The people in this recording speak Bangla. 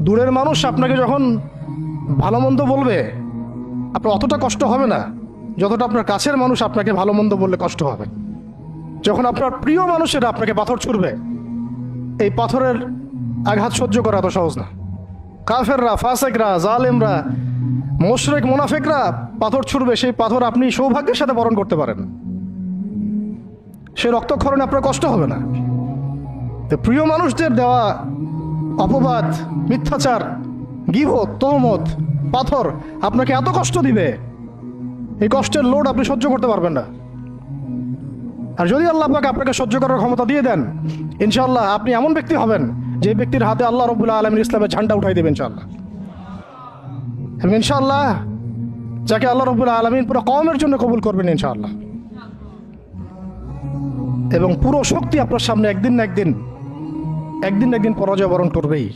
দূরের মানুষ আপনাকে যখন ভালো মন্দ বলবে আপনার অতটা কষ্ট হবে না যতটা আপনার কাছের মানুষ আপনাকে ভালো মন্দ বললে কষ্ট হবে। যখন আপনার প্রিয় মানুষেরা আপনাকে পাথর ছুড়বে, এই পাথরের আঘাত সহ্য করা এত সহজ না। কাফেররা, ফাসেকরা, জালেমরা, মুশরিক, মুনাফিকরা পাথর ছুড়বে, সেই পাথর আপনি সৌভাগ্যের সাথে বরণ করতে পারেন, সেই রক্তক্ষরণে আপনার কষ্ট হবে না। তো প্রিয় মানুষদের দেওয়া অপবাদ, মিথ্যাচার, গীবত, তহমত, পাথর আপনাকে এত কষ্ট দিবে, এই কষ্টের লোড আপনি সহ্য করতে পারবেন না। আর যদি আল্লাহ পাক আপনাকে সহ্য করার ক্ষমতা দিয়ে দেন, ইনশাআল্লাহ আপনি এমন ব্যক্তি হবেন যে ব্যক্তির হাতে আল্লাহ রাব্বুল আলামিন ইসলামের ঝান্ডা উঠাই দেবেন ইনশাআল্লাহ। এবং ইনশাআল্লাহ যাকে আল্লাহ রাব্বুল আলামিন পুরো কওমের জন্য কবুল করবেন ইনশাআল্লাহ। এবং পুরো শক্তি আপনার সামনে একদিন না একদিন পরাজয় বরণ করবেই।